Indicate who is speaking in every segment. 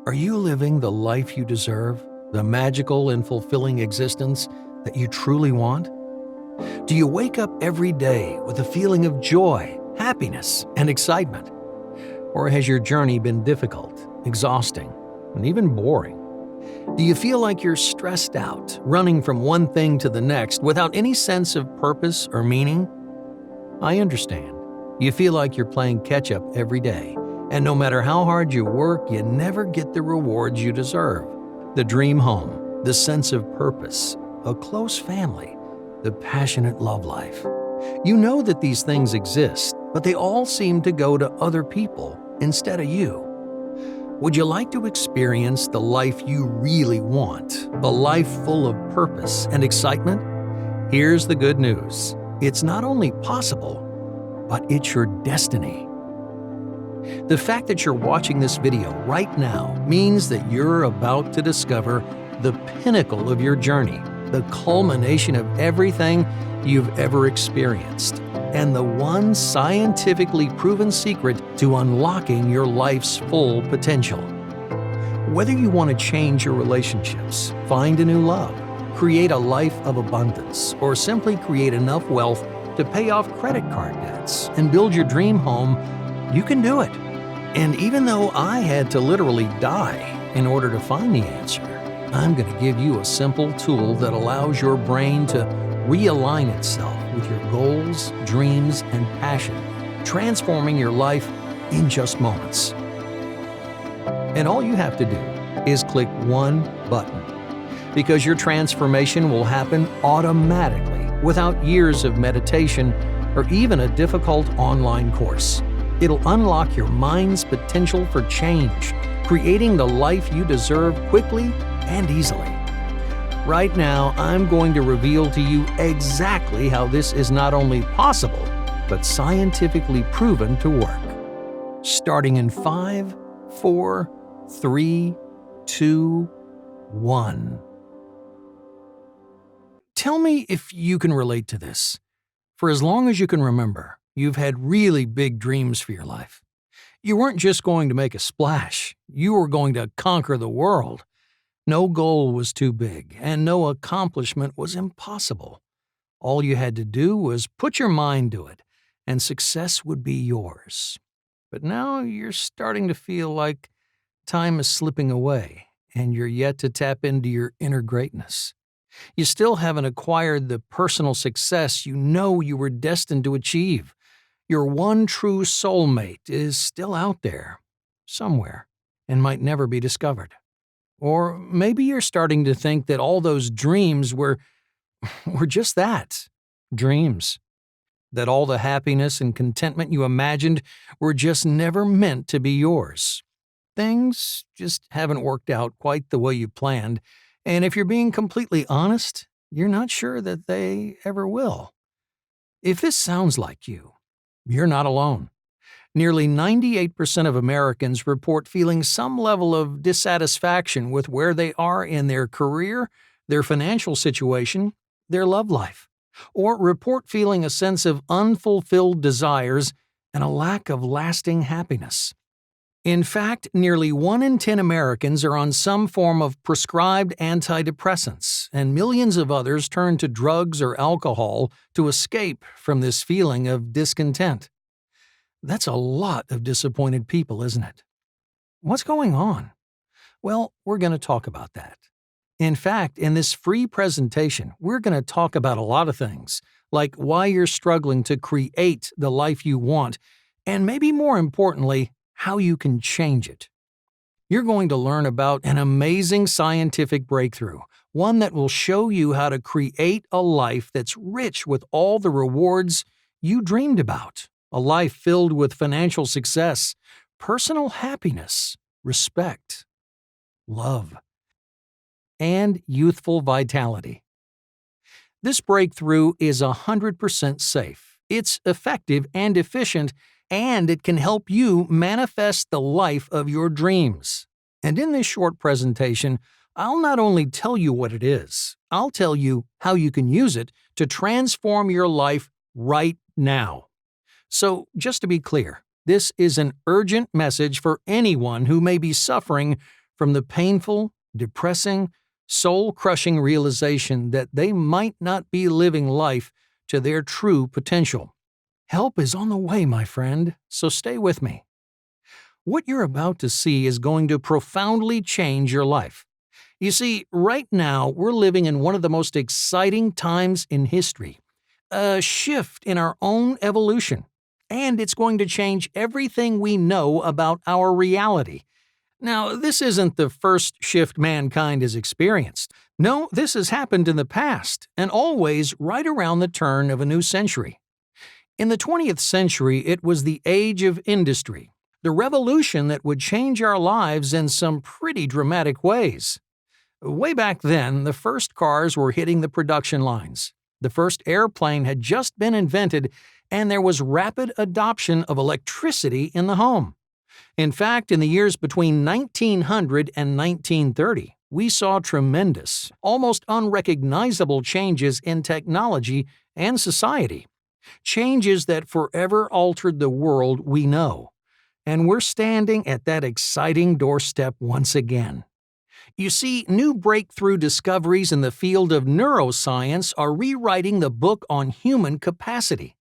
Speaker 1: Are you living the life you deserve, the magical and fulfilling existence that you truly want? Do you wake up every day with a feeling of joy, happiness, and excitement? Or has your journey been difficult, exhausting, and even boring? Do you feel like you're stressed out, running from one thing to the next without any sense of purpose or meaning? I understand. You feel like you're playing catch-up every day, and no matter how hard you work, you never get the rewards you deserve. The dream home, the sense of purpose, a close family, the passionate love life. You know that these things exist, but they all seem to go to other people instead of you. Would you like to experience the life you really want, a life full of purpose and excitement? Here's the good news. It's not only possible, but it's your destiny. The fact that you're watching this video right now means that you're about to discover the pinnacle of your journey, the culmination of everything you've ever experienced, and the one scientifically proven secret to unlocking your life's full potential. Whether you want to change your relationships, find a new love, create a life of abundance, or simply create enough wealth to pay off credit card debts and build your dream home, you can do it. And even though I had to literally die in order to find the answer, I'm going to give you a simple tool that allows your brain to realign itself with your goals, dreams, and passion, transforming your life in just moments. And all you have to do is click one button, because your transformation will happen automatically without years of meditation or even a difficult online course. It'll unlock your mind's potential for change, creating the life you deserve quickly and easily. Right now, I'm going to reveal to you exactly how this is not only possible, but scientifically proven to work. Starting in 5, 4, 3, 2, 1. Tell me if you can relate to this. For as long as you can remember, you've had really big dreams for your life. You weren't just going to make a splash, you were going to conquer the world. No goal was too big, and no accomplishment was impossible. All you had to do was put your mind to it, and success would be yours. But now you're starting to feel like time is slipping away, and you're yet to tap into your inner greatness. You still haven't acquired the personal success you know you were destined to achieve. Your one true soulmate is still out there, somewhere, and might never be discovered. Or maybe you're starting to think that all those dreams were just that, dreams. That all the happiness and contentment you imagined were just never meant to be yours. Things just haven't worked out quite the way you planned, and if you're being completely honest, you're not sure that they ever will. If this sounds like you, you're not alone. Nearly 98% of Americans report feeling some level of dissatisfaction with where they are in their career, their financial situation, their love life, or report feeling a sense of unfulfilled desires and a lack of lasting happiness. In fact, nearly 1 in 10 Americans are on some form of prescribed antidepressants, and millions of others turn to drugs or alcohol to escape from this feeling of discontent. That's a lot of disappointed people, isn't it? What's going on? Well, we're going to talk about that. In fact, in this free presentation, we're going to talk about a lot of things, like why you're struggling to create the life you want, and maybe more importantly, how you can change it. You're going to learn about an amazing scientific breakthrough, one that will show you how to create a life that's rich with all the rewards you dreamed about. A life filled with financial success, personal happiness, respect, love, and youthful vitality. This breakthrough is 100% safe. It's effective and efficient, and it can help you manifest the life of your dreams. And in this short presentation, I'll not only tell you what it is, I'll tell you how you can use it to transform your life right now. So, just to be clear, this is an urgent message for anyone who may be suffering from the painful, depressing, soul-crushing realization that they might not be living life to their true potential. Help is on the way, my friend, so stay with me. What you're about to see is going to profoundly change your life. You see, right now we're living in one of the most exciting times in history, a shift in our own evolution, and it's going to change everything we know about our reality. Now, this isn't the first shift mankind has experienced. No, this has happened in the past, and always right around the turn of a new century. In the 20th century, it was the age of industry, the revolution that would change our lives in some pretty dramatic ways. Way back then, the first cars were hitting the production lines. The first airplane had just been invented, and there was rapid adoption of electricity in the home. In fact, in the years between 1900 and 1930, we saw tremendous, almost unrecognizable changes in technology and society. Changes that forever altered the world we know. And we're standing at that exciting doorstep once again. You see, new breakthrough discoveries in the field of neuroscience are rewriting the book on human capacity.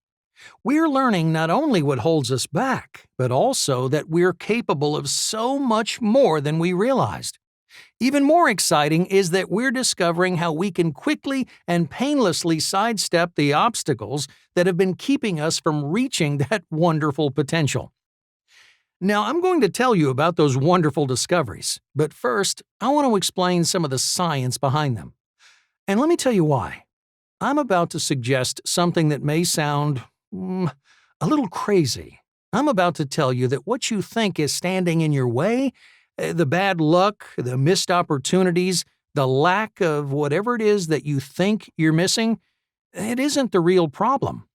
Speaker 1: We're learning not only what holds us back, but also that we're capable of so much more than we realized. Even more exciting is that we're discovering how we can quickly and painlessly sidestep the obstacles that have been keeping us from reaching that wonderful potential. Now, I'm going to tell you about those wonderful discoveries, but first, I want to explain some of the science behind them. And let me tell you why. I'm about to suggest something that may sound a little crazy. I'm about to tell you that what you think is standing in your way, the bad luck, the missed opportunities, the lack of whatever it is that you think you're missing, it isn't the real problem.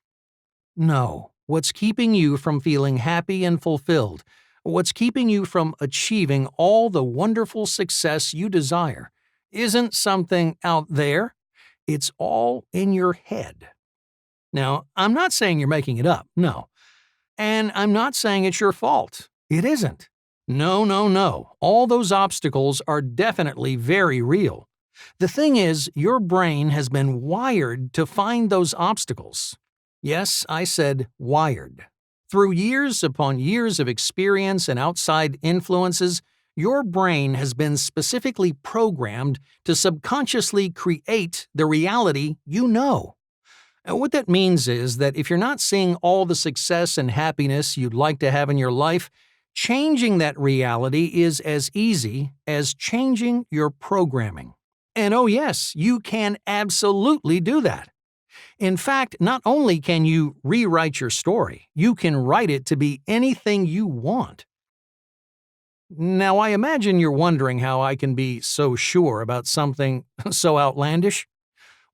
Speaker 1: No, what's keeping you from feeling happy and fulfilled, what's keeping you from achieving all the wonderful success you desire, isn't something out there. It's all in your head. Now, I'm not saying you're making it up, no. And I'm not saying it's your fault. It isn't. No. All those obstacles are definitely very real. The thing is, your brain has been wired to find those obstacles. Yes, I said wired. Through years upon years of experience and outside influences, your brain has been specifically programmed to subconsciously create the reality you know. What that means is that if you're not seeing all the success and happiness you'd like to have in your life, changing that reality is as easy as changing your programming. And oh yes, you can absolutely do that. In fact, not only can you rewrite your story, you can write it to be anything you want. Now, I imagine you're wondering how I can be so sure about something so outlandish.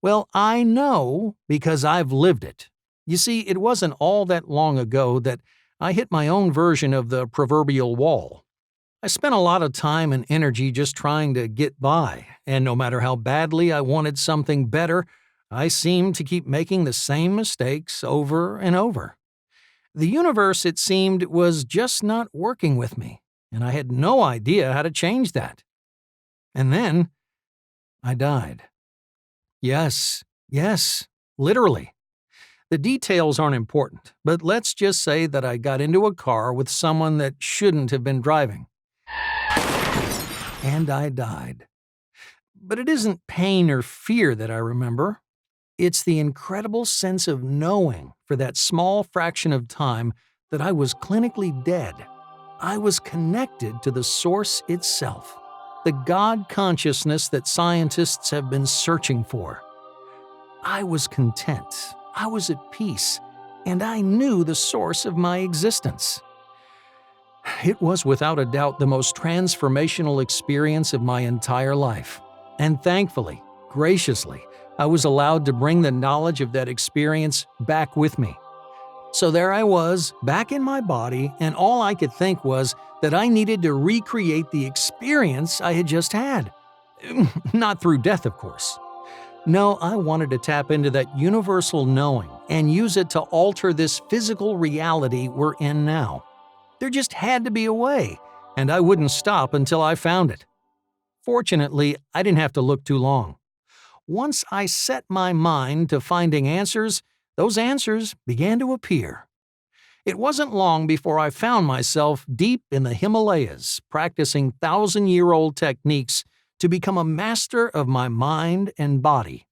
Speaker 1: Well, I know because I've lived it. You see, it wasn't all that long ago that I hit my own version of the proverbial wall. I spent a lot of time and energy just trying to get by, and no matter how badly I wanted something better, I seemed to keep making the same mistakes over and over. The universe, it seemed, was just not working with me, and I had no idea how to change that. And then, I died. Yes, literally. The details aren't important, but let's just say that I got into a car with someone that shouldn't have been driving. And I died. But it isn't pain or fear that I remember. It's the incredible sense of knowing for that small fraction of time that I was clinically dead. I was connected to the source itself, the God consciousness that scientists have been searching for. I was content, I was at peace, and I knew the source of my existence. It was without a doubt the most transformational experience of my entire life. And thankfully, graciously, I was allowed to bring the knowledge of that experience back with me. So there I was, back in my body, and all I could think was that I needed to recreate the experience I had just had. Not through death, of course. No, I wanted to tap into that universal knowing and use it to alter this physical reality we're in now. There just had to be a way, and I wouldn't stop until I found it. Fortunately, I didn't have to look too long. Once I set my mind to finding answers, those answers began to appear. It wasn't long before I found myself deep in the Himalayas, practicing thousand-year-old techniques to become a master of my mind and body.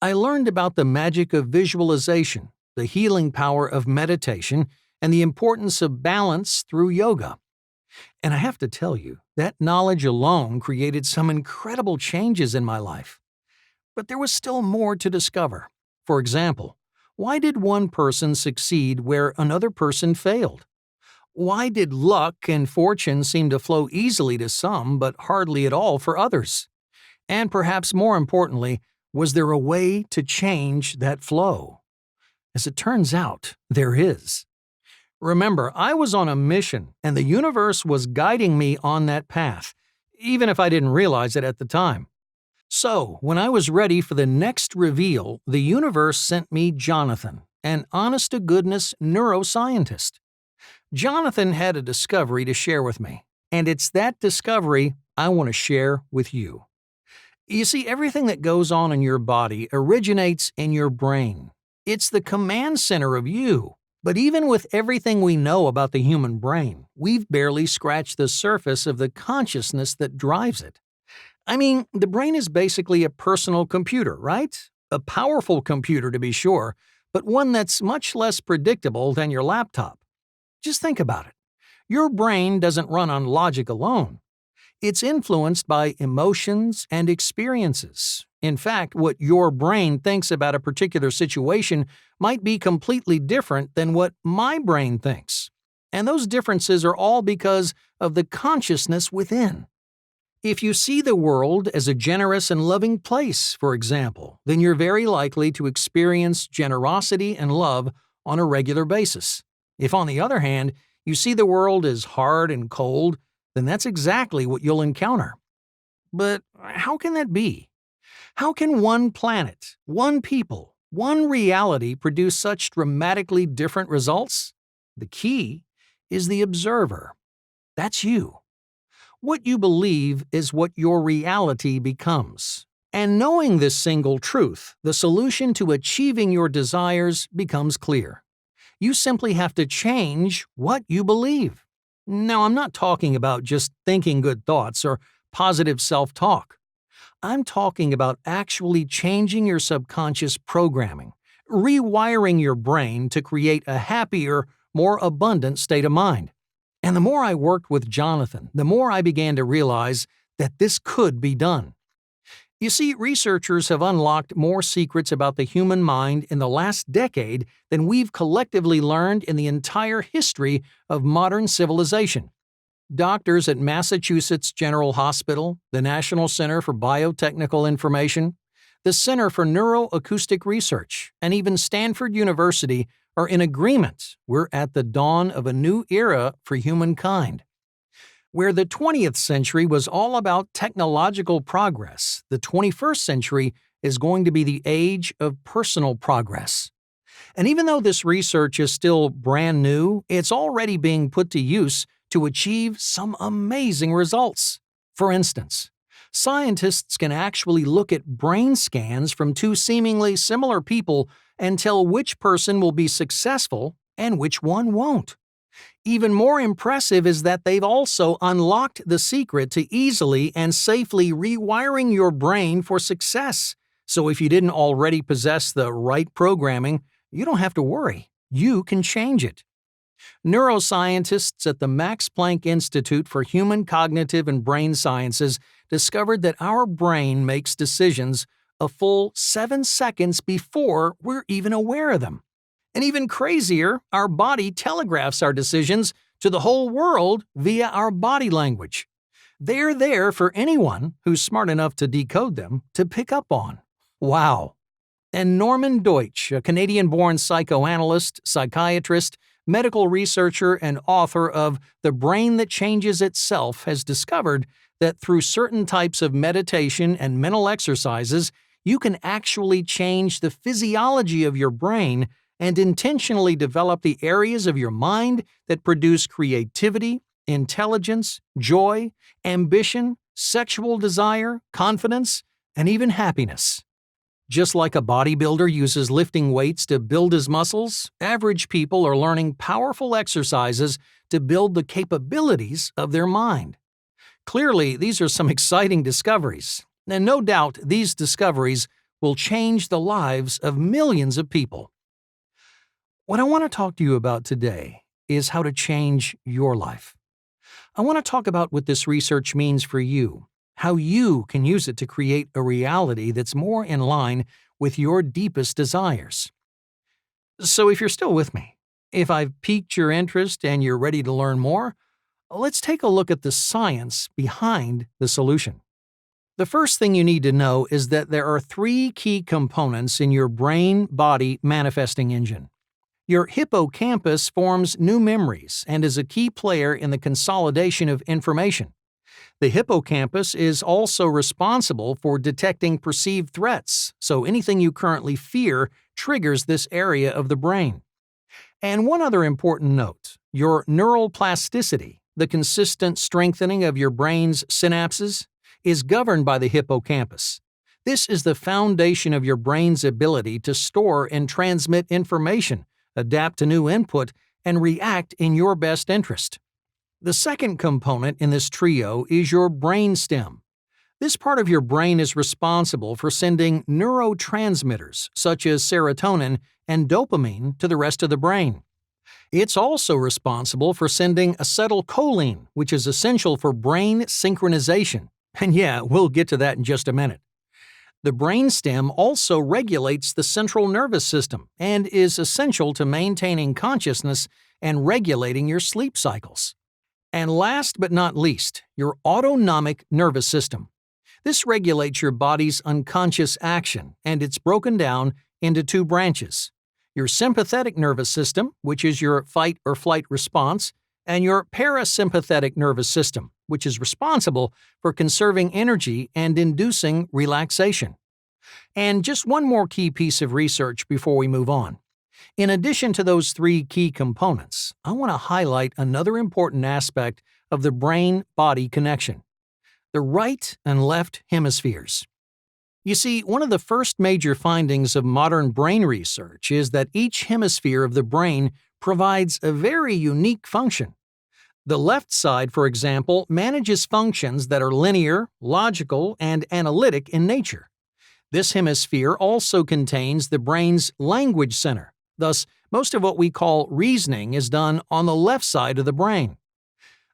Speaker 1: I learned about the magic of visualization, the healing power of meditation, and the importance of balance through yoga. And I have to tell you, that knowledge alone created some incredible changes in my life. But there was still more to discover. For example, why did one person succeed where another person failed? Why did luck and fortune seem to flow easily to some but hardly at all for others? And perhaps more importantly, was there a way to change that flow? As it turns out, there is. Remember, I was on a mission, and the universe was guiding me on that path, even if I didn't realize it at the time. So, when I was ready for the next reveal, the universe sent me Jonathan, an honest-to-goodness neuroscientist. Jonathan had a discovery to share with me, and it's that discovery I want to share with you. You see, everything that goes on in your body originates in your brain. It's the command center of you. But even with everything we know about the human brain, we've barely scratched the surface of the consciousness that drives it. I mean, the brain is basically a personal computer, right? A powerful computer to be sure, but one that's much less predictable than your laptop. Just think about it. Your brain doesn't run on logic alone. It's influenced by emotions and experiences. In fact, what your brain thinks about a particular situation might be completely different than what my brain thinks. And those differences are all because of the consciousness within. If you see the world as a generous and loving place, for example, then you're very likely to experience generosity and love on a regular basis. If, on the other hand, you see the world as hard and cold, then that's exactly what you'll encounter. But how can that be? How can one planet, one people, one reality produce such dramatically different results? The key is the observer. That's you. What you believe is what your reality becomes. And knowing this single truth, the solution to achieving your desires becomes clear. You simply have to change what you believe. Now, I'm not talking about just thinking good thoughts or positive self-talk. I'm talking about actually changing your subconscious programming, rewiring your brain to create a happier, more abundant state of mind. And the more I worked with Jonathan, the more I began to realize that this could be done. You see, researchers have unlocked more secrets about the human mind in the last decade than we've collectively learned in the entire history of modern civilization. Doctors at Massachusetts General Hospital, the National Center for Biotechnical Information, the Center for Neuroacoustic Research, and even Stanford University are in agreement we're at the dawn of a new era for humankind. Where the 20th century was all about technological progress, the 21st century is going to be the age of personal progress. And even though this research is still brand new, it's already being put to use to achieve some amazing results. For instance, scientists can actually look at brain scans from two seemingly similar people and tell which person will be successful and which one won't. Even more impressive is that they've also unlocked the secret to easily and safely rewiring your brain for success. So if you didn't already possess the right programming, you don't have to worry. You can change it. Neuroscientists at the Max Planck Institute for Human Cognitive and Brain Sciences discovered that our brain makes decisions a full 7 seconds before we're even aware of them. And even crazier, our body telegraphs our decisions to the whole world via our body language. They're there for anyone who's smart enough to decode them to pick up on. Wow. And Norman Deutsch, a Canadian-born psychoanalyst, psychiatrist, medical researcher, and author of The Brain That Changes Itself, has discovered that through certain types of meditation and mental exercises, you can actually change the physiology of your brain and intentionally develop the areas of your mind that produce creativity, intelligence, joy, ambition, sexual desire, confidence, and even happiness. Just like a bodybuilder uses lifting weights to build his muscles, average people are learning powerful exercises to build the capabilities of their mind. Clearly, these are some exciting discoveries, and no doubt these discoveries will change the lives of millions of people. What I want to talk to you about today is how to change your life. I want to talk about what this research means for you, how you can use it to create a reality that's more in line with your deepest desires. So if you're still with me, if I've piqued your interest and you're ready to learn more, let's take a look at the science behind the solution. The first thing you need to know is that there are three key components in your brain-body manifesting engine. Your hippocampus forms new memories and is a key player in the consolidation of information. The hippocampus is also responsible for detecting perceived threats, so anything you currently fear triggers this area of the brain. And one other important note, your neural plasticity, the consistent strengthening of your brain's synapses, is governed by the hippocampus. This is the foundation of your brain's ability to store and transmit information, adapt to new input, and react in your best interest. The second component in this trio is your brainstem. This part of your brain is responsible for sending neurotransmitters such as serotonin and dopamine to the rest of the brain. It's also responsible for sending acetylcholine, which is essential for brain synchronization. And yeah, we'll get to that in just a minute. The brainstem also regulates the central nervous system and is essential to maintaining consciousness and regulating your sleep cycles. And last but not least, your autonomic nervous system. This regulates your body's unconscious action, and it's broken down into two branches: your sympathetic nervous system, which is your fight or flight response, and your parasympathetic nervous system, which is responsible for conserving energy and inducing relaxation. And just one more key piece of research before we move on. In addition to those three key components, I want to highlight another important aspect of the brain-body connection: the right and left hemispheres. You see, one of the first major findings of modern brain research is that each hemisphere of the brain provides a very unique function. The left side, for example, manages functions that are linear, logical, and analytic in nature. This hemisphere also contains the brain's language center. Thus, most of what we call reasoning is done on the left side of the brain.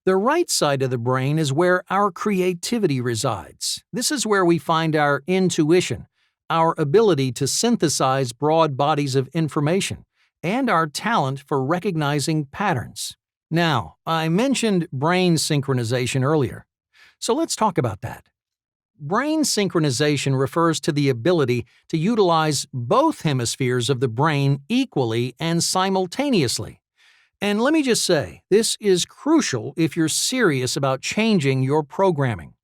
Speaker 1: The right side of the brain is where our creativity resides. This is where we find our intuition, our ability to synthesize broad bodies of information, and our talent for recognizing patterns. Now, I mentioned brain synchronization earlier, so let's talk about that. Brain synchronization refers to the ability to utilize both hemispheres of the brain equally and simultaneously. And let me just say, this is crucial if you're serious about changing your programming.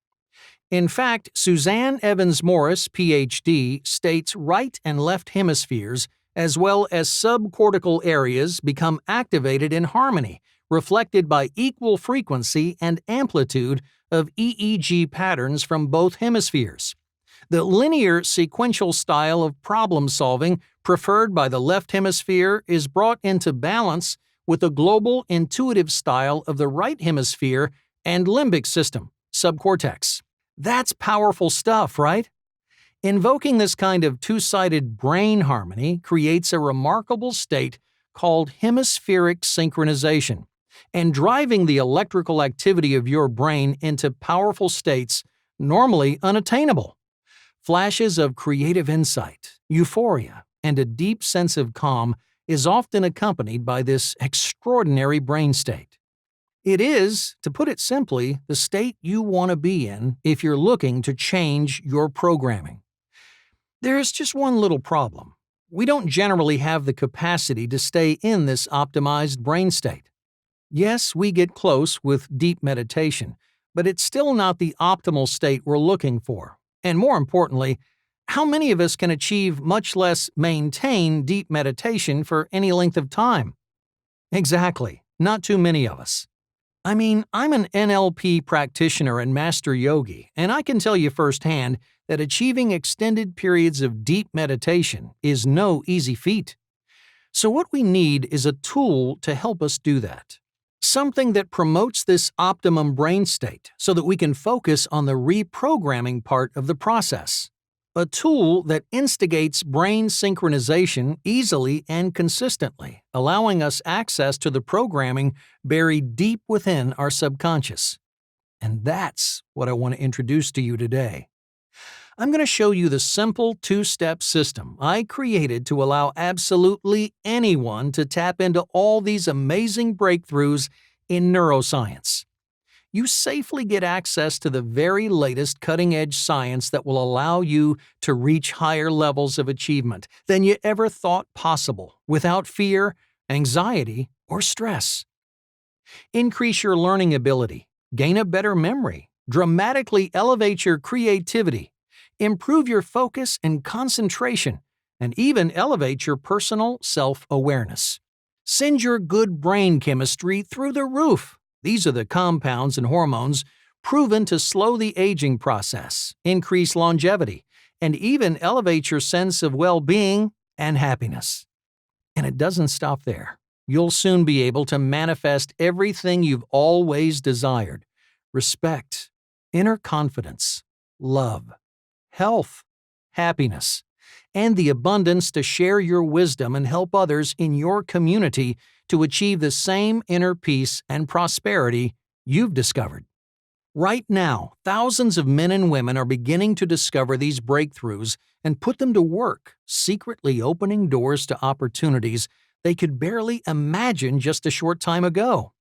Speaker 1: In fact, Suzanne Evans Morris, PhD, states right and left hemispheres, as well as subcortical areas, become activated in harmony, reflected by equal frequency and amplitude of EEG patterns from both hemispheres. The linear sequential style of problem solving preferred by the left hemisphere is brought into balance with the global intuitive style of the right hemisphere and limbic system, subcortex. That's powerful stuff, right? Invoking this kind of two-sided brain harmony creates a remarkable state called hemispheric synchronization, and driving the electrical activity of your brain into powerful states normally unattainable. Flashes of creative insight, euphoria, and a deep sense of calm is often accompanied by this extraordinary brain state. It is, to put it simply, the state you want to be in if you're looking to change your programming. There's just one little problem. We don't generally have the capacity to stay in this optimized brain state. Yes, we get close with deep meditation, but it's still not the optimal state we're looking for. And more importantly, how many of us can achieve, much less maintain, deep meditation for any length of time? Exactly, not too many of us. I mean, I'm an NLP practitioner and master yogi, and I can tell you firsthand that achieving extended periods of deep meditation is no easy feat. So, what we need is a tool to help us do that. Something that promotes this optimum brain state so that we can focus on the reprogramming part of the process. A tool that instigates brain synchronization easily and consistently, allowing us access to the programming buried deep within our subconscious. And that's what I want to introduce to you today. I'm going to show you the simple two-step system I created to allow absolutely anyone to tap into all these amazing breakthroughs in neuroscience. You safely get access to the very latest cutting-edge science that will allow you to reach higher levels of achievement than you ever thought possible without fear, anxiety, or stress. Increase your learning ability, gain a better memory, dramatically elevate your creativity, improve your focus and concentration, and even elevate your personal self-awareness. Send your good brain chemistry through the roof. These are the compounds and hormones proven to slow the aging process, increase longevity, and even elevate your sense of well-being and happiness. And it doesn't stop there. You'll soon be able to manifest everything you've always desired: respect, inner confidence, love, health, happiness, and the abundance to share your wisdom and help others in your community to achieve the same inner peace and prosperity you've discovered. Right now, thousands of men and women are beginning to discover these breakthroughs and put them to work, secretly opening doors to opportunities they could barely imagine just a short time ago.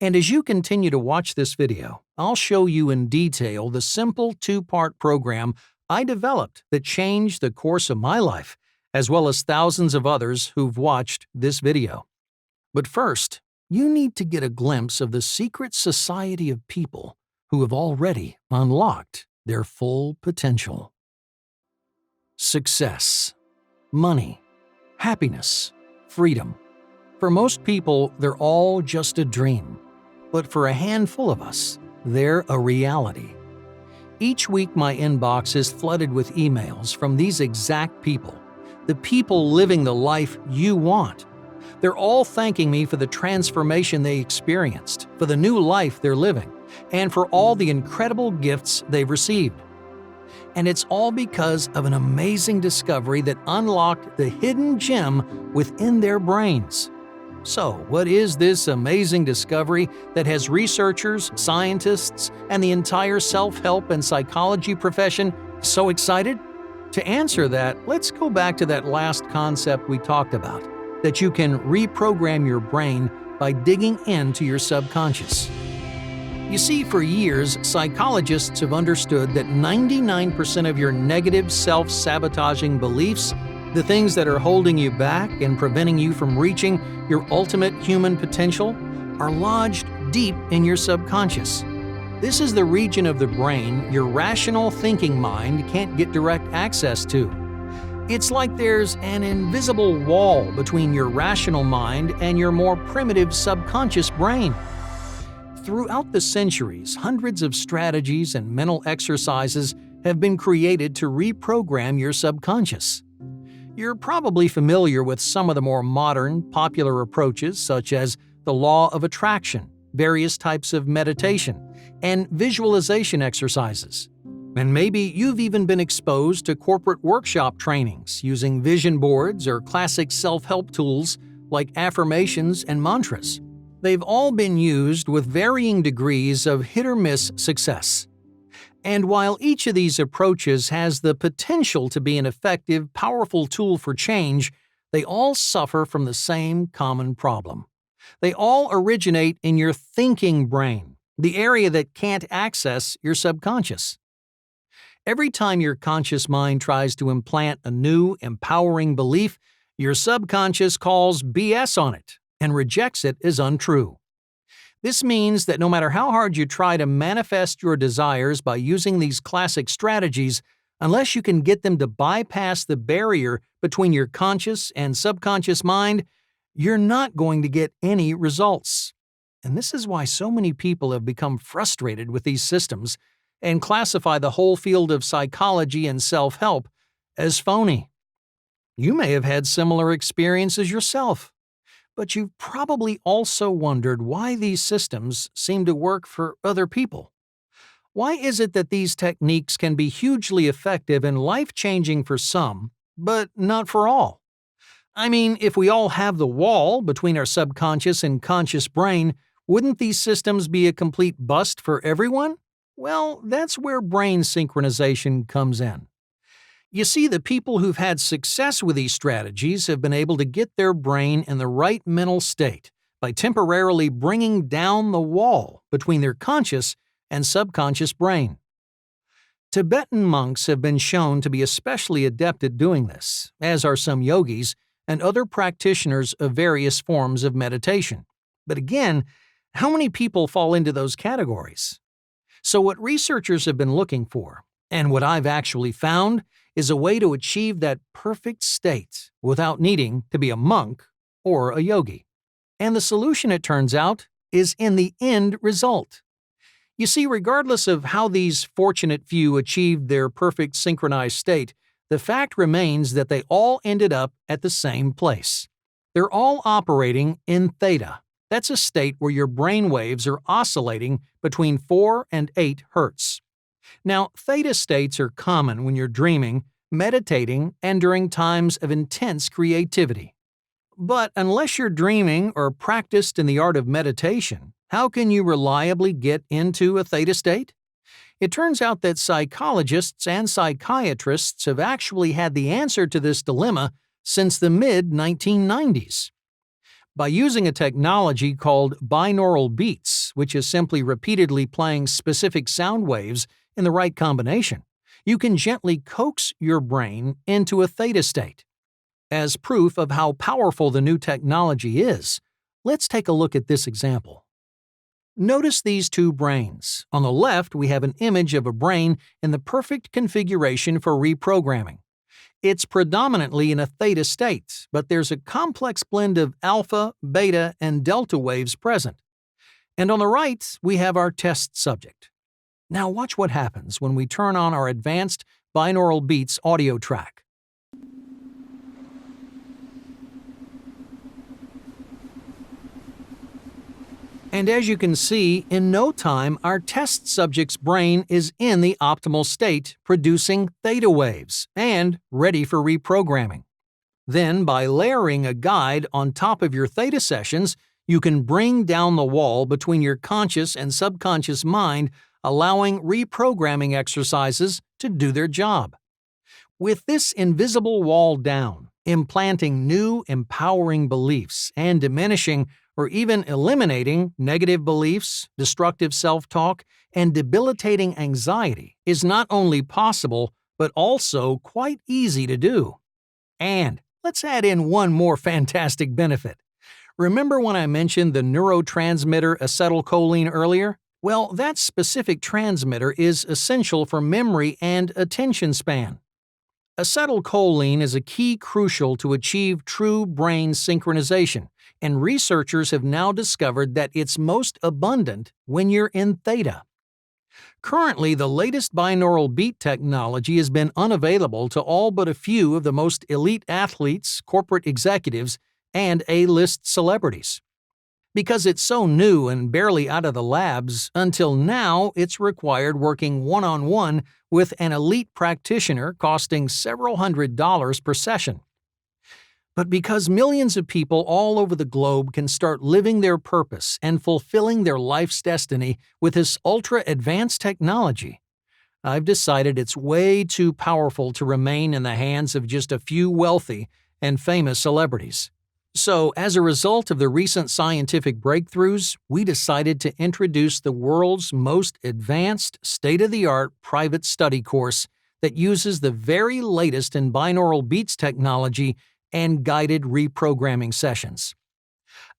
Speaker 1: And as you continue to watch this video, I'll show you in detail the simple two-part program I developed that changed the course of my life, as well as thousands of others who've watched this video. But first, you need to get a glimpse of the secret society of people who have already unlocked their full potential. Success, money, happiness, freedom. For most people, they're all just a dream. But for a handful of us, they're a reality. Each week, my inbox is flooded with emails from these exact people, the people living the life you want. They're all thanking me for the transformation they experienced, for the new life they're living, and for all the incredible gifts they've received. And it's all because of an amazing discovery that unlocked the hidden gem within their brains. So, what is this amazing discovery that has researchers, scientists, and the entire self-help and psychology profession so excited? To answer that, let's go back to that last concept we talked about, that you can reprogram your brain by digging into your subconscious. You see, for years, psychologists have understood that 99% of your negative self-sabotaging beliefs, the things that are holding you back and preventing you from reaching your ultimate human potential, are lodged deep in your subconscious. This is the region of the brain your rational thinking mind can't get direct access to. It's like there's an invisible wall between your rational mind and your more primitive subconscious brain. Throughout the centuries, hundreds of strategies and mental exercises have been created to reprogram your subconscious. You're probably familiar with some of the more modern, popular approaches such as the law of attraction, various types of meditation, and visualization exercises. And maybe you've even been exposed to corporate workshop trainings using vision boards or classic self-help tools like affirmations and mantras. They've all been used with varying degrees of hit-or-miss success. And while each of these approaches has the potential to be an effective, powerful tool for change, they all suffer from the same common problem. They all originate in your thinking brain, the area that can't access your subconscious. Every time your conscious mind tries to implant a new, empowering belief, your subconscious calls BS on it and rejects it as untrue. This means that no matter how hard you try to manifest your desires by using these classic strategies, unless you can get them to bypass the barrier between your conscious and subconscious mind, you're not going to get any results. And this is why so many people have become frustrated with these systems and classify the whole field of psychology and self-help as phony. You may have had similar experiences yourself, but you've probably also wondered why these systems seem to work for other people. Why is it that these techniques can be hugely effective and life-changing for some, but not for all? I mean, if we all have the wall between our subconscious and conscious brain, wouldn't these systems be a complete bust for everyone? Well, that's where brain synchronization comes in. You see, the people who've had success with these strategies have been able to get their brain in the right mental state by temporarily bringing down the wall between their conscious and subconscious brain. Tibetan monks have been shown to be especially adept at doing this, as are some yogis and other practitioners of various forms of meditation. But again, how many people fall into those categories? So what researchers have been looking for, and what I've actually found, is a way to achieve that perfect state without needing to be a monk or a yogi. And the solution, it turns out, is in the end result. You see, regardless of how these fortunate few achieved their perfect synchronized state, the fact remains that they all ended up at the same place. They're all operating in theta. That's a state where your brain waves are oscillating between 4 and 8 hertz. Now, theta states are common when you're dreaming, meditating, and during times of intense creativity. But unless you're dreaming or practiced in the art of meditation, how can you reliably get into a theta state? It turns out that psychologists and psychiatrists have actually had the answer to this dilemma since the mid-1990s. By using a technology called binaural beats, which is simply repeatedly playing specific sound waves in the right combination, you can gently coax your brain into a theta state. As proof of how powerful the new technology is, let's take a look at this example. Notice these two brains. On the left, we have an image of a brain in the perfect configuration for reprogramming. It's predominantly in a theta state, but there's a complex blend of alpha, beta, and delta waves present. And on the right, we have our test subject. Now watch what happens when we turn on our advanced binaural beats audio track. And as you can see, in no time, our test subject's brain is in the optimal state, producing theta waves and ready for reprogramming. Then, by layering a guide on top of your theta sessions, you can bring down the wall between your conscious and subconscious mind, allowing reprogramming exercises to do their job. With this invisible wall down, implanting new empowering beliefs and diminishing or even eliminating negative beliefs, destructive self-talk, and debilitating anxiety is not only possible, but also quite easy to do. And let's add in one more fantastic benefit. Remember when I mentioned the neurotransmitter acetylcholine earlier? Well, that specific transmitter is essential for memory and attention span. Acetylcholine is a key crucial to achieve true brain synchronization, and researchers have now discovered that it's most abundant when you're in theta. Currently, the latest binaural beat technology has been unavailable to all but a few of the most elite athletes, corporate executives, and A-list celebrities. Because it's so new and barely out of the labs, until now it's required working one-on-one with an elite practitioner costing several $100s per session. But because millions of people all over the globe can start living their purpose and fulfilling their life's destiny with this ultra-advanced technology, I've decided it's way too powerful to remain in the hands of just a few wealthy and famous celebrities. So, as a result of the recent scientific breakthroughs, we decided to introduce the world's most advanced, state-of-the-art private study course that uses the very latest in binaural beats technology and guided reprogramming sessions.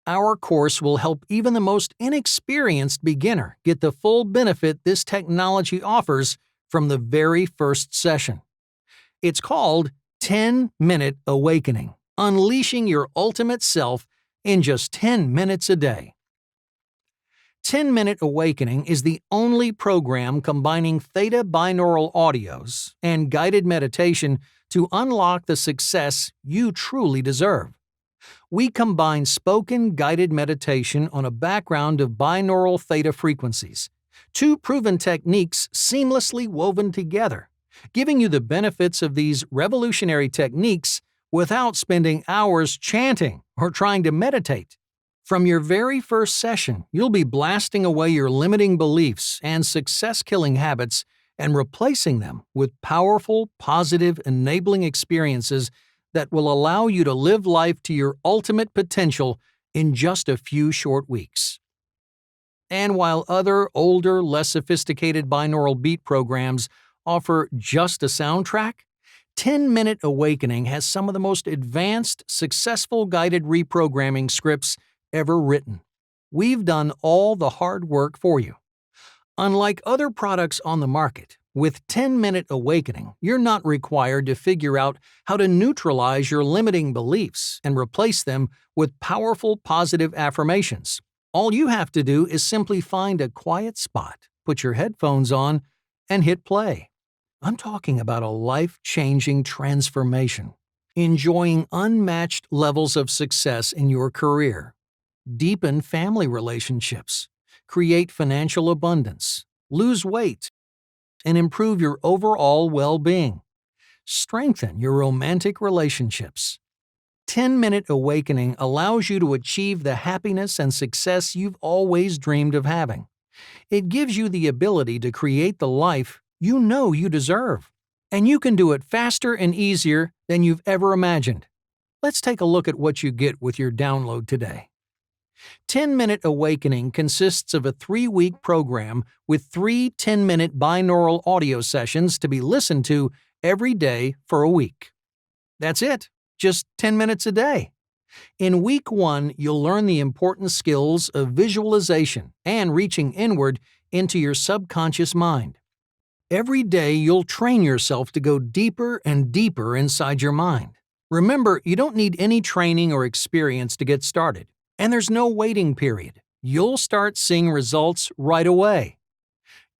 Speaker 1: Our course will help even the most inexperienced beginner get the full benefit this technology offers from the very first session. It's called 10-Minute Awakening. Unleashing your ultimate self in just 10 minutes a day. 10-Minute Awakening is the only program combining theta binaural audios and guided meditation to unlock the success you truly deserve. We combine spoken guided meditation on a background of binaural theta frequencies, two proven techniques seamlessly woven together, giving you the benefits of these revolutionary techniques without spending hours chanting or trying to meditate. From your very first session, you'll be blasting away your limiting beliefs and success-killing habits and replacing them with powerful, positive, enabling experiences that will allow you to live life to your ultimate potential in just a few short weeks. And while other, older, less sophisticated binaural beat programs offer just a soundtrack, 10-Minute Awakening has some of the most advanced, successful guided reprogramming scripts ever written. We've done all the hard work for you. Unlike other products on the market, with 10-Minute Awakening, you're not required to figure out how to neutralize your limiting beliefs and replace them with powerful positive affirmations. All you have to do is simply find a quiet spot, put your headphones on, and hit play. I'm talking about a life-changing transformation, enjoying unmatched levels of success in your career, deepen family relationships, create financial abundance, lose weight, and improve your overall well-being, strengthen your romantic relationships. 10-Minute Awakening allows you to achieve the happiness and success you've always dreamed of having. It gives you the ability to create the life you know you deserve, and you can do it faster and easier than you've ever imagined. Let's take a look at what you get with your download today. 10-Minute Awakening consists of a 3-week program with 3 10-minute binaural audio sessions to be listened to every day for a week. That's it, just 10 minutes a day. In week 1, you'll learn the important skills of visualization and reaching inward into your subconscious mind. Every day, you'll train yourself to go deeper and deeper inside your mind. Remember, you don't need any training or experience to get started. And there's no waiting period. You'll start seeing results right away.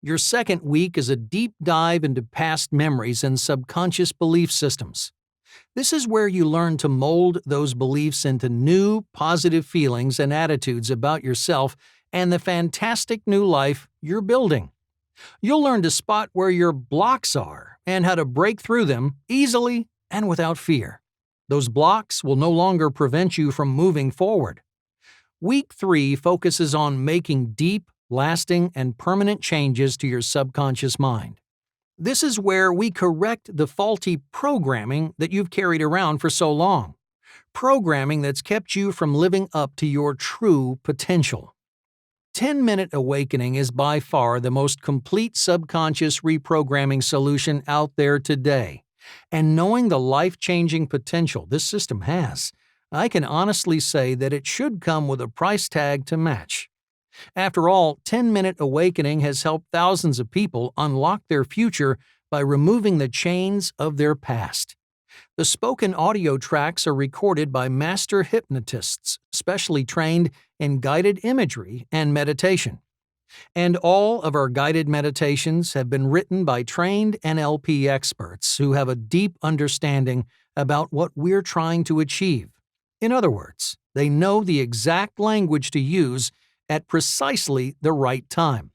Speaker 1: Your second week is a deep dive into past memories and subconscious belief systems. This is where you learn to mold those beliefs into new, positive feelings and attitudes about yourself and the fantastic new life you're building. You'll learn to spot where your blocks are and how to break through them easily and without fear. Those blocks will no longer prevent you from moving forward. Week 3 focuses on making deep, lasting, and permanent changes to your subconscious mind. This is where we correct the faulty programming that you've carried around for so long. Programming that's kept you from living up to your true potential. 10-Minute Awakening is by far the most complete subconscious reprogramming solution out there today. And knowing the life-changing potential this system has, I can honestly say that it should come with a price tag to match. After all, 10-Minute Awakening has helped thousands of people unlock their future by removing the chains of their past. The spoken audio tracks are recorded by master hypnotists, specially trained in guided imagery and meditation. And all of our guided meditations have been written by trained NLP experts who have a deep understanding about what we're trying to achieve. In other words, they know the exact language to use at precisely the right time.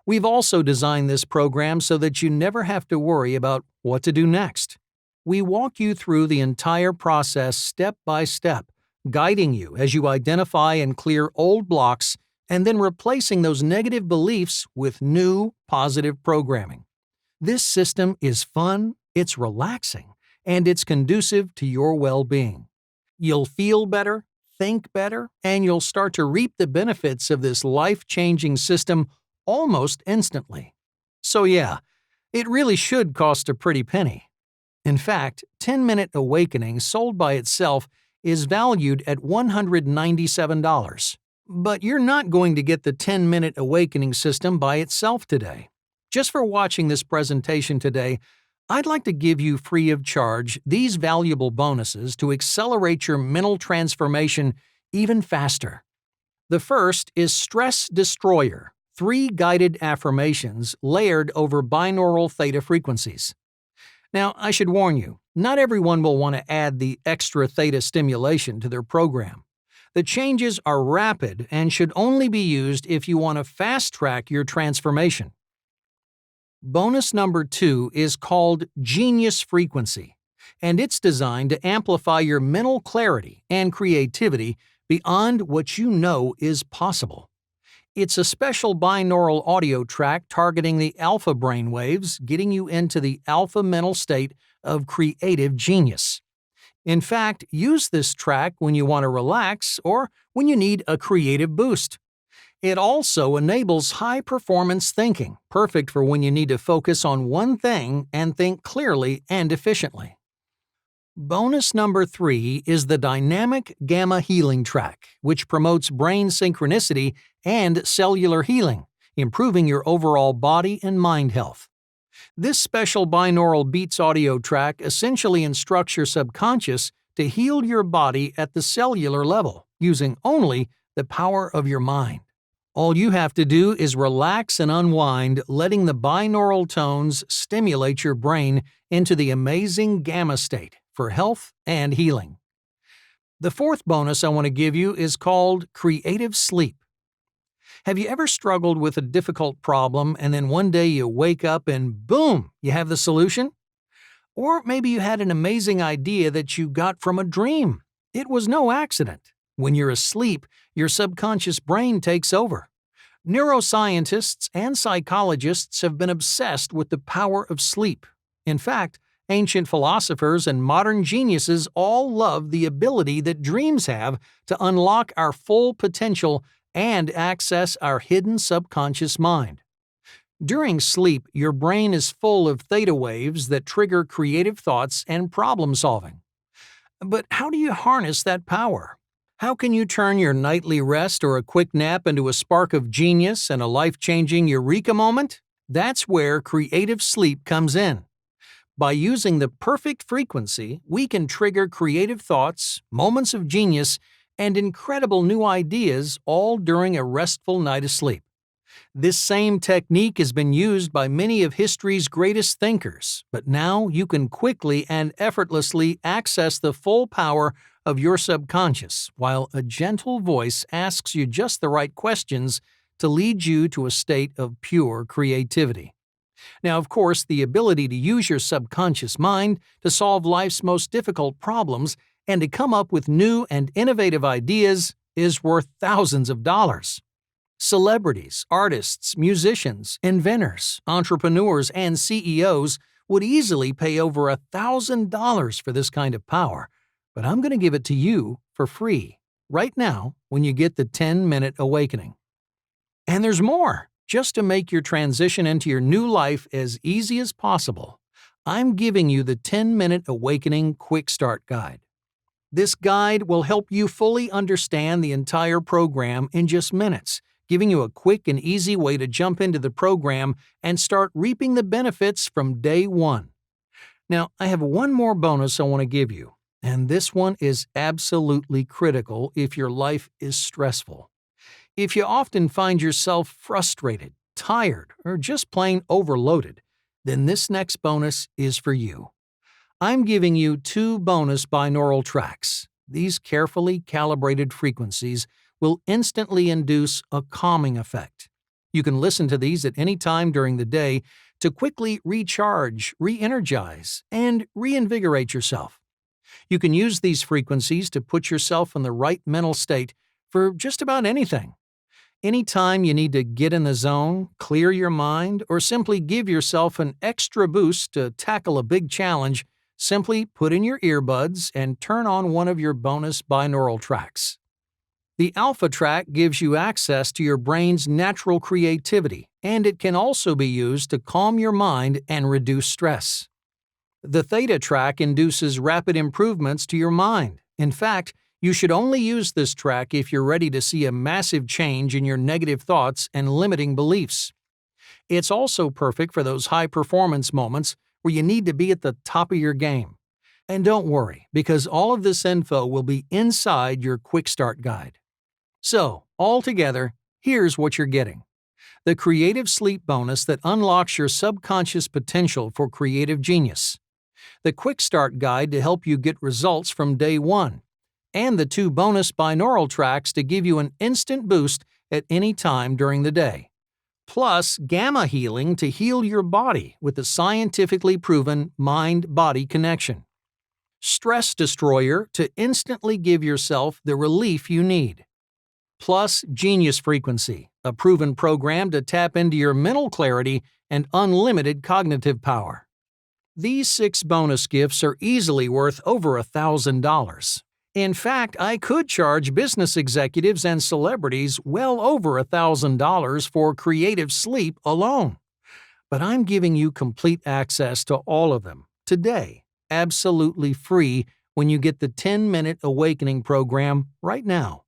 Speaker 1: We've also designed this program so that you never have to worry about what to do next. We walk you through the entire process step by step, guiding you as you identify and clear old blocks and then replacing those negative beliefs with new, positive programming. This system is fun, it's relaxing, and it's conducive to your well-being. You'll feel better, think better, and you'll start to reap the benefits of this life-changing system almost instantly. So yeah, it really should cost a pretty penny. In fact, 10-Minute Awakening sold by itself is valued at $197. But you're not going to get the 10-Minute Awakening system by itself today. Just for watching this presentation today, I'd like to give you free of charge these valuable bonuses to accelerate your mental transformation even faster. The first is Stress Destroyer, 3 guided affirmations layered over binaural theta frequencies. Now, I should warn you, not everyone will want to add the extra theta stimulation to their program. The changes are rapid and should only be used if you want to fast-track your transformation. Bonus number 2 is called Genius Frequency, and it's designed to amplify your mental clarity and creativity beyond what you know is possible. It's a special binaural audio track targeting the alpha brainwaves, getting you into the alpha mental state of creative genius. In fact, use this track when you want to relax or when you need a creative boost. It also enables high-performance thinking, perfect for when you need to focus on one thing and think clearly and efficiently. Bonus number 3 is the Dynamic Gamma Healing Track, which promotes brain synchronicity and cellular healing, improving your overall body and mind health. This special binaural Beats audio track essentially instructs your subconscious to heal your body at the cellular level, using only the power of your mind. All you have to do is relax and unwind, letting the binaural tones stimulate your brain into the amazing gamma state for health and healing. The fourth bonus I want to give you is called Creative Sleep. Have you ever struggled with a difficult problem and then one day you wake up and boom, you have the solution? Or maybe you had an amazing idea that you got from a dream. It was no accident. When you're asleep, your subconscious brain takes over. Neuroscientists and psychologists have been obsessed with the power of sleep. In fact, ancient philosophers and modern geniuses all love the ability that dreams have to unlock our full potential and access our hidden subconscious mind. During sleep, your brain is full of theta waves that trigger creative thoughts and problem solving. But how do you harness that power? How can you turn your nightly rest or a quick nap into a spark of genius and a life-changing eureka moment? That's where creative sleep comes in. By using the perfect frequency, we can trigger creative thoughts, moments of genius, and incredible new ideas all during a restful night of sleep. This same technique has been used by many of history's greatest thinkers, but now you can quickly and effortlessly access the full power of your subconscious while a gentle voice asks you just the right questions to lead you to a state of pure creativity. Now, of course, the ability to use your subconscious mind to solve life's most difficult problems and to come up with new and innovative ideas is worth thousands of dollars. Celebrities, artists, musicians, inventors, entrepreneurs, and CEOs would easily pay over $1,000 for this kind of power, but I'm going to give it to you for free, right now, when you get the 10-Minute Awakening. And there's more. Just to make your transition into your new life as easy as possible, I'm giving you the 10-Minute Awakening Quick Start Guide. This guide will help you fully understand the entire program in just minutes, giving you a quick and easy way to jump into the program and start reaping the benefits from day one. Now, I have one more bonus I want to give you, and this one is absolutely critical if your life is stressful. If you often find yourself frustrated, tired, or just plain overloaded, then this next bonus is for you. I'm giving you 2 bonus binaural tracks. These carefully calibrated frequencies will instantly induce a calming effect. You can listen to these at any time during the day to quickly recharge, re-energize, and reinvigorate yourself. You can use these frequencies to put yourself in the right mental state for just about anything. Anytime you need to get in the zone, clear your mind, or simply give yourself an extra boost to tackle a big challenge, simply put in your earbuds and turn on one of your bonus binaural tracks. The Alpha track gives you access to your brain's natural creativity, and it can also be used to calm your mind and reduce stress. The Theta track induces rapid improvements to your mind. In fact, you should only use this track if you're ready to see a massive change in your negative thoughts and limiting beliefs. It's also perfect for those high-performance moments where you need to be at the top of your game. And don't worry, because all of this info will be inside your Quick Start Guide. So, altogether, here's what you're getting: the creative sleep bonus that unlocks your subconscious potential for creative genius, the quick start guide to help you get results from day one, and the 2 bonus binaural tracks to give you an instant boost at any time during the day. Plus, gamma healing to heal your body with the scientifically proven mind-body connection. Stress destroyer to instantly give yourself the relief you need. Plus, Genius Frequency, a proven program to tap into your mental clarity and unlimited cognitive power. These 6 bonus gifts are easily worth over $1,000. In fact, I could charge business executives and celebrities well over $1,000 for creative sleep alone. But I'm giving you complete access to all of them today, absolutely free, when you get the 10-Minute Awakening program right now.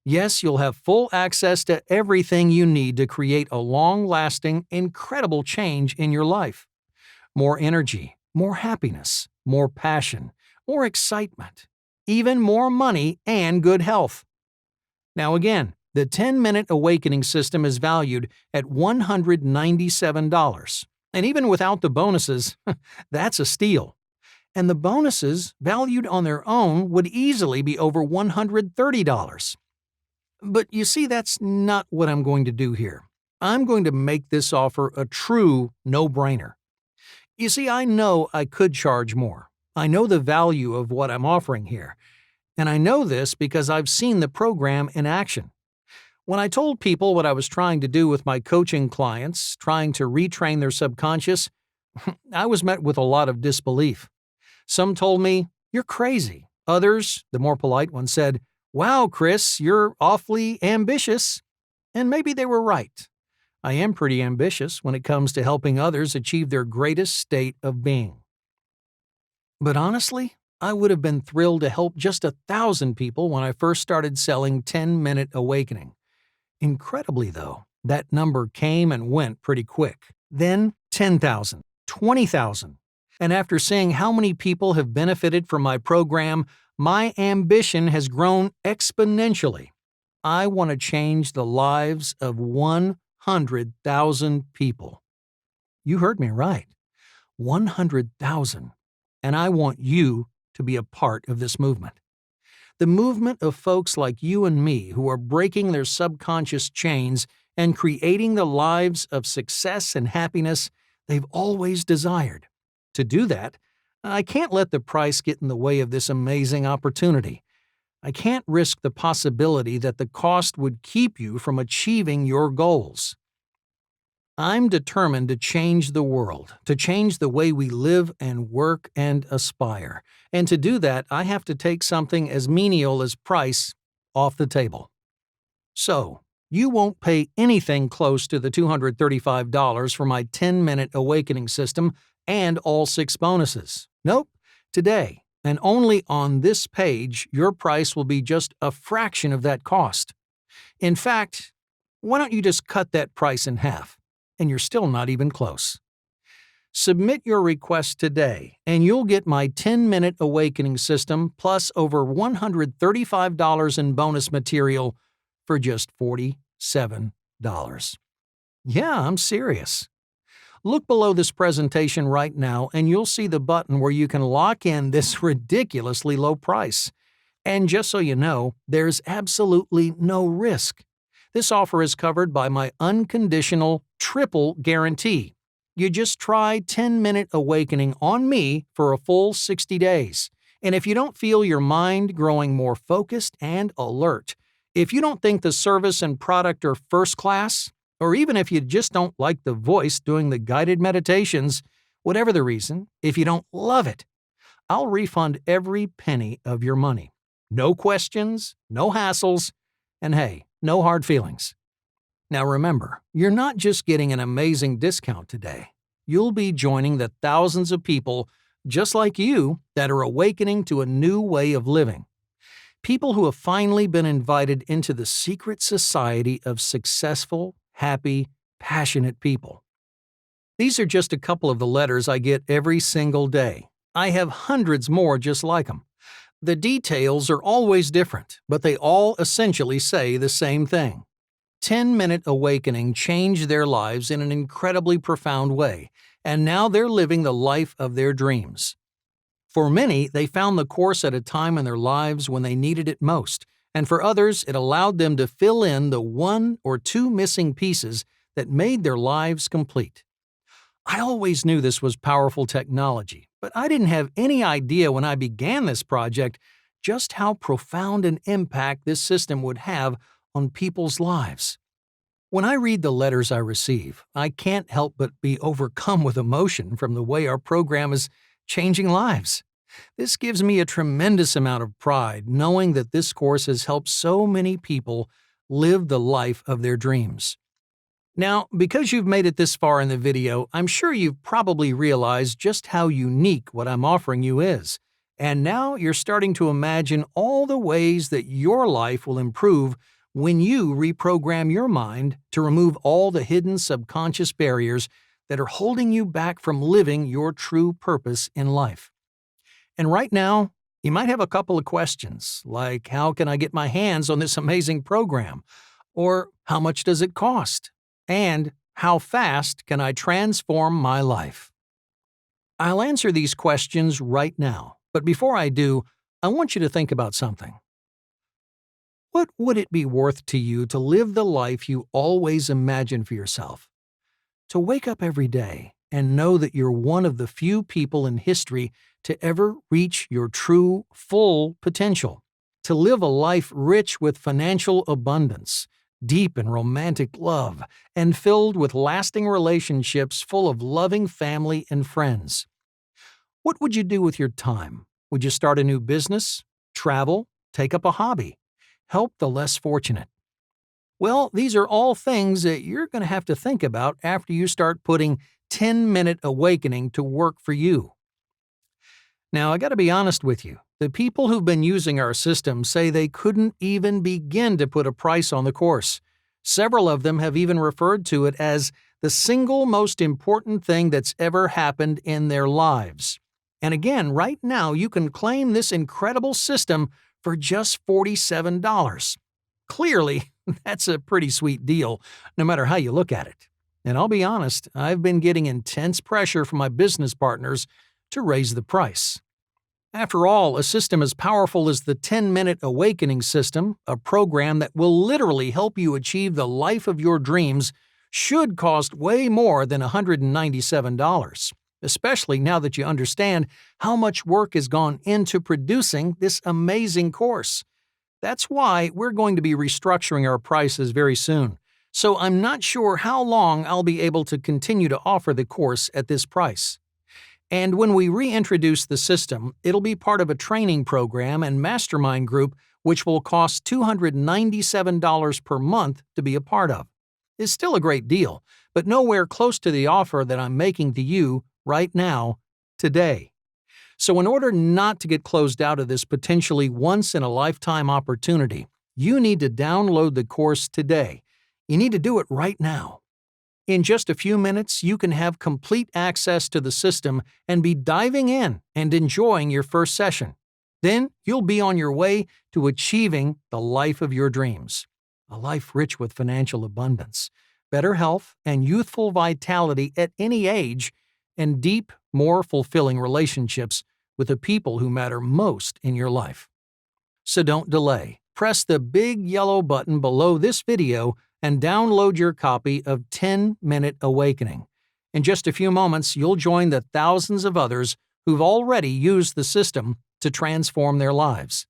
Speaker 1: Yes, you'll have full access to everything you need to create a long-lasting, incredible change in your life. More energy, more happiness, more passion, more excitement, even more money and good health. Now again, the 10-Minute Awakening system is valued at $197. And even without the bonuses, that's a steal. And the bonuses, valued on their own, would easily be over $130. But you see, that's not what I'm going to do here. I'm going to make this offer a true no-brainer. You see, I know I could charge more. I know the value of what I'm offering here. And I know this because I've seen the program in action. When I told people what I was trying to do with my coaching clients, trying to retrain their subconscious, I was met with a lot of disbelief. Some told me, "You're crazy." Others, the more polite ones, said, "Wow, Chris, you're awfully ambitious." And maybe they were right. I am pretty ambitious when it comes to helping others achieve their greatest state of being. But honestly, I would have been thrilled to help just 1,000 people when I first started selling 10-Minute Awakening. Incredibly, though, that number came and went pretty quick. Then 10,000, 20,000. And after seeing how many people have benefited from my program, my ambition has grown exponentially. I want to change the lives of 100,000 people. You heard me right. 100,000. And I want you to be a part of this movement. The movement of folks like you and me who are breaking their subconscious chains and creating the lives of success and happiness they've always desired. To do that, I can't let the price get in the way of this amazing opportunity. I can't risk the possibility that the cost would keep you from achieving your goals. I'm determined to change the world, to change the way we live and work and aspire. And to do that, I have to take something as menial as price off the table. So, you won't pay anything close to the $235 for my 10-Minute Awakening system and all 6 bonuses. Nope. Today, and only on this page, your price will be just a fraction of that cost. In fact, why don't you just cut that price in half? And you're still not even close. Submit your request today, and you'll get my 10-Minute Awakening system plus over $135 in bonus material for just $47. Yeah, I'm serious. Look below this presentation right now, and you'll see the button where you can lock in this ridiculously low price. And just so you know, there's absolutely no risk. This offer is covered by my unconditional triple guarantee. You just try 10-Minute Awakening on me for a full 60 days. And if you don't feel your mind growing more focused and alert, if you don't think the service and product are first class, or even if you just don't like the voice doing the guided meditations, whatever the reason, if you don't love it, I'll refund every penny of your money. No questions, no hassles, and hey, no hard feelings. Now remember, you're not just getting an amazing discount today. You'll be joining the thousands of people just like you that are awakening to a new way of living. People who have finally been invited into the secret society of successful, happy, passionate people. These are just a couple of the letters I get every single day. I have hundreds more just like them. The details are always different, but they all essentially say the same thing. 10-Minute Awakening changed their lives in an incredibly profound way, and now they're living the life of their dreams. For many, they found the course at a time in their lives when they needed it most, and for others, it allowed them to fill in the one or two missing pieces that made their lives complete. I always knew this was powerful technology, but I didn't have any idea when I began this project just how profound an impact this system would have on people's lives. When I read the letters I receive, I can't help but be overcome with emotion from the way our program is changing lives. This gives me a tremendous amount of pride knowing that this course has helped so many people live the life of their dreams. Now, because you've made it this far in the video, I'm sure you've probably realized just how unique what I'm offering you is. And now you're starting to imagine all the ways that your life will improve when you reprogram your mind to remove all the hidden subconscious barriers that are holding you back from living your true purpose in life. And right now, you might have a couple of questions, like how can I get my hands on this amazing program? Or how much does it cost? And how fast can I transform my life? I'll answer these questions right now, but before I do, I want you to think about something. What would it be worth to you to live the life you always imagined for yourself? To wake up every day and know that you're one of the few people in history to ever reach your true, full potential. To live a life rich with financial abundance, deep in romantic love, and filled with lasting relationships full of loving family and friends. What would you do with your time? Would you start a new business, travel, take up a hobby, help the less fortunate? Well, these are all things that you're going to have to think about after you start putting 10-Minute Awakening to work for you. Now, I got to be honest with you. The people who've been using our system say they couldn't even begin to put a price on the course. Several of them have even referred to it as the single most important thing that's ever happened in their lives. And again, right now, you can claim this incredible system for just $47. Clearly, that's a pretty sweet deal, no matter how you look at it. And I'll be honest, I've been getting intense pressure from my business partners to raise the price. After all, a system as powerful as the 10-Minute Awakening system, a program that will literally help you achieve the life of your dreams, should cost way more than $197, especially now that you understand how much work has gone into producing this amazing course. That's why we're going to be restructuring our prices very soon, so I'm not sure how long I'll be able to continue to offer the course at this price. And when we reintroduce the system, it'll be part of a training program and mastermind group which will cost $297 per month to be a part of. It's still a great deal, but nowhere close to the offer that I'm making to you right now, today. So in order not to get closed out of this potentially once-in-a-lifetime opportunity, you need to download the course today. You need to do it right now. In just a few minutes, you can have complete access to the system and be diving in and enjoying your first session. Then you'll be on your way to achieving the life of your dreams. A life rich with financial abundance, better health, and youthful vitality at any age, and deep, more fulfilling relationships with the people who matter most in your life. So don't delay. Press the big yellow button below this video and download your copy of 10-Minute Awakening. In just a few moments, you'll join the thousands of others who've already used the system to transform their lives.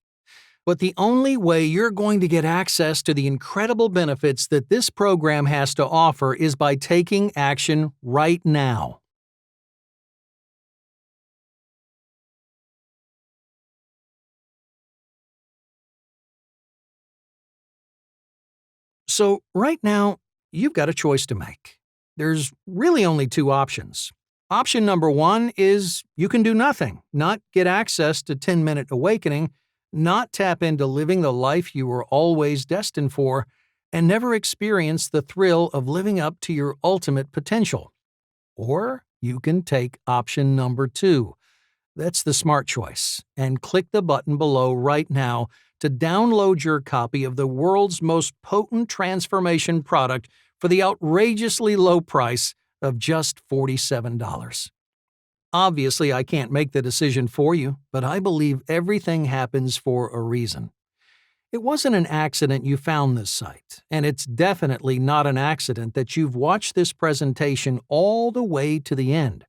Speaker 1: But the only way you're going to get access to the incredible benefits that this program has to offer is by taking action right now. So, right now, you've got a choice to make. There's really only two options. Option number one is you can do nothing, not get access to 10-Minute Awakening, not tap into living the life you were always destined for, and never experience the thrill of living up to your ultimate potential. Or you can take option number two, That's the smart choice. And click the button below right now to download your copy of the world's most potent transformation product for the outrageously low price of just $47. Obviously, I can't make the decision for you, but I believe everything happens for a reason. It wasn't an accident you found this site, and it's definitely not an accident that you've watched this presentation all the way to the end.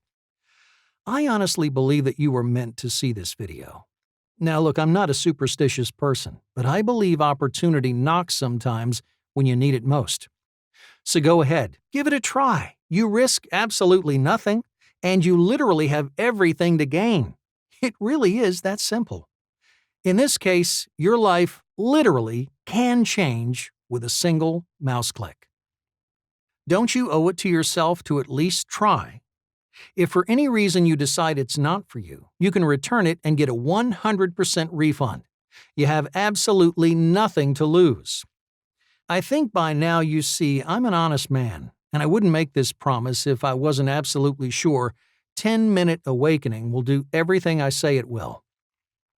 Speaker 1: I honestly believe that you were meant to see this video. Now look, I'm not a superstitious person, but I believe opportunity knocks sometimes when you need it most. So go ahead, give it a try. You risk absolutely nothing, and you literally have everything to gain. It really is that simple. In this case, your life literally can change with a single mouse click. Don't you owe it to yourself to at least try? If for any reason you decide it's not for you, you can return it and get a 100% refund. You have absolutely nothing to lose. I think by now you see I'm an honest man, and I wouldn't make this promise if I wasn't absolutely sure 10-Minute Awakening will do everything I say it will.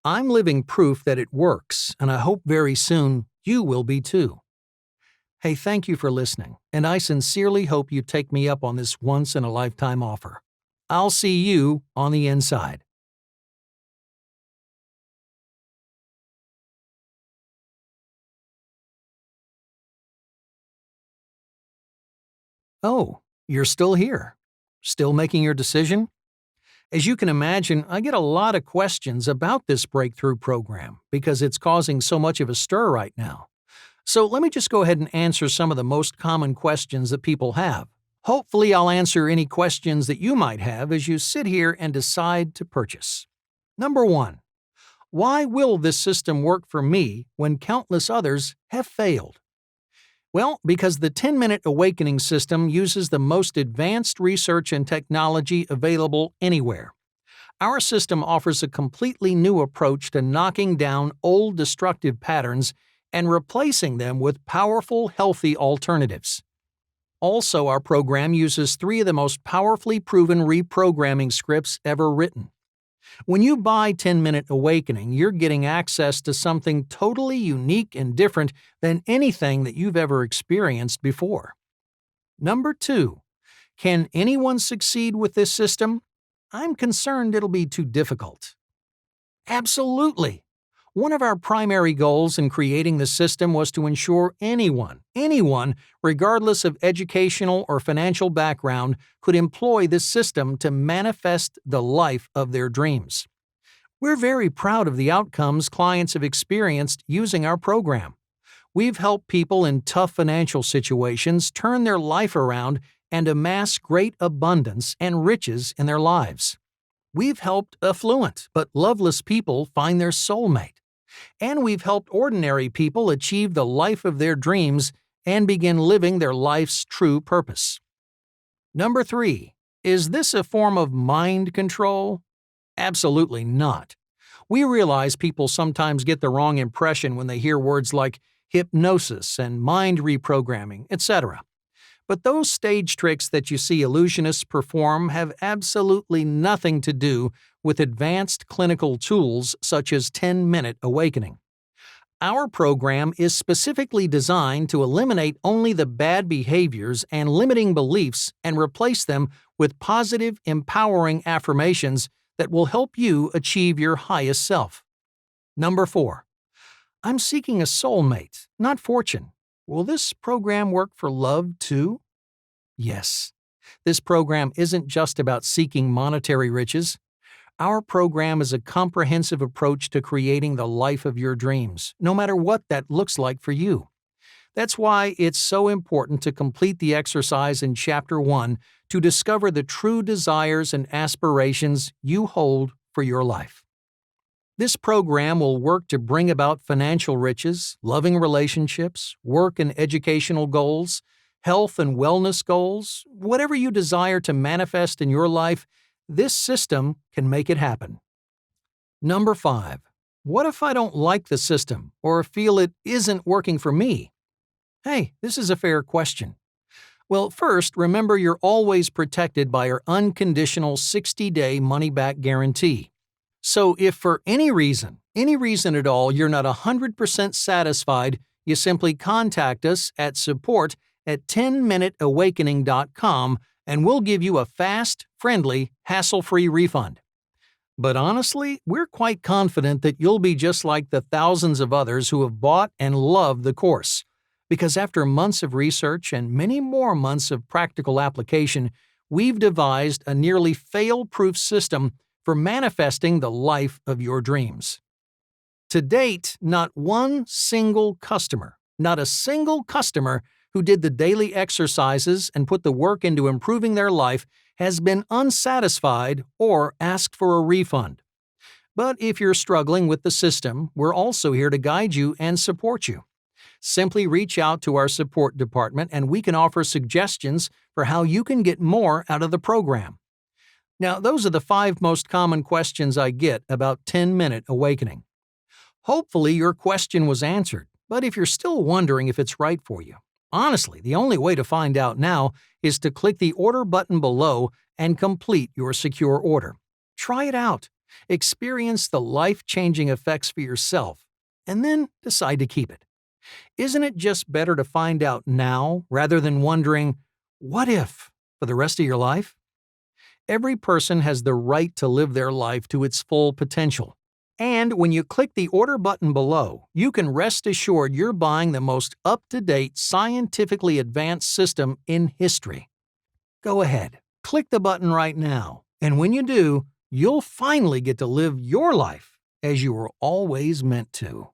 Speaker 1: I'm living proof that it works, and I hope very soon you will be too. Hey, thank you for listening, and I sincerely hope you take me up on this once-in-a-lifetime offer. I'll see you on the inside. Oh, you're still here? Still making your decision? As you can imagine, I get a lot of questions about this breakthrough program because it's causing so much of a stir right now. So let me just go ahead and answer some of the most common questions that people have. Hopefully, I'll answer any questions that you might have as you sit here and decide to purchase. Number 1. Why will this system work for me when countless others have failed? Well, because the 10-Minute Awakening system uses the most advanced research and technology available anywhere. Our system offers a completely new approach to knocking down old destructive patterns and replacing them with powerful, healthy alternatives. Also, our program uses 3 of the most powerfully proven reprogramming scripts ever written. When you buy 10-Minute Awakening, you're getting access to something totally unique and different than anything that you've ever experienced before. Number 2. Can anyone succeed with this system? I'm concerned it'll be too difficult. Absolutely. One of our primary goals in creating the system was to ensure anyone, regardless of educational or financial background, could employ this system to manifest the life of their dreams. We're very proud of the outcomes clients have experienced using our program. We've helped people in tough financial situations turn their life around and amass great abundance and riches in their lives. We've helped affluent but loveless people find their soulmate. And we've helped ordinary people achieve the life of their dreams and begin living their life's true purpose. Number 3. Is this a form of mind control? Absolutely not. We realize people sometimes get the wrong impression when they hear words like hypnosis and mind reprogramming, etc. But those stage tricks that you see illusionists perform have absolutely nothing to do with advanced clinical tools such as 10-Minute Awakening. Our program is specifically designed to eliminate only the bad behaviors and limiting beliefs and replace them with positive, empowering affirmations that will help you achieve your highest self. Number 4. I'm seeking a soulmate, not fortune. Will this program work for love too? Yes. This program isn't just about seeking monetary riches. Our program is a comprehensive approach to creating the life of your dreams, no matter what that looks like for you. That's why it's so important to complete the exercise in Chapter 1 to discover the true desires and aspirations you hold for your life. This program will work to bring about financial riches, loving relationships, work and educational goals, health and wellness goals, whatever you desire to manifest in your life, this system can make it happen. Number 5. What if I don't like the system or feel it isn't working for me? Hey, this is a fair question. Well, first, remember you're always protected by our unconditional 60-day money-back guarantee. So if for any reason at all, you're not 100% satisfied, you simply contact us at support@10minuteawakening.com and we'll give you a fast, friendly, hassle-free refund. But honestly, we're quite confident that you'll be just like the thousands of others who have bought and loved the course. Because after months of research and many more months of practical application, we've devised a nearly fail-proof system for manifesting the life of your dreams. To date, not a single customer who did the daily exercises and put the work into improving their life has been unsatisfied or asked for a refund. But if you're struggling with the system, we're also here to guide you and support you. Simply reach out to our support department and we can offer suggestions for how you can get more out of the program. Now, those are the 5 most common questions I get about 10-Minute Awakening. Hopefully, your question was answered, but if you're still wondering if it's right for you, honestly, the only way to find out now is to click the order button below and complete your secure order. Try it out, experience the life-changing effects for yourself, and then decide to keep it. Isn't it just better to find out now rather than wondering, what if, for the rest of your life? Every person has the right to live their life to its full potential. And when you click the order button below, you can rest assured you're buying the most up-to-date, scientifically advanced system in history. Go ahead, click the button right now, and when you do, you'll finally get to live your life as you were always meant to.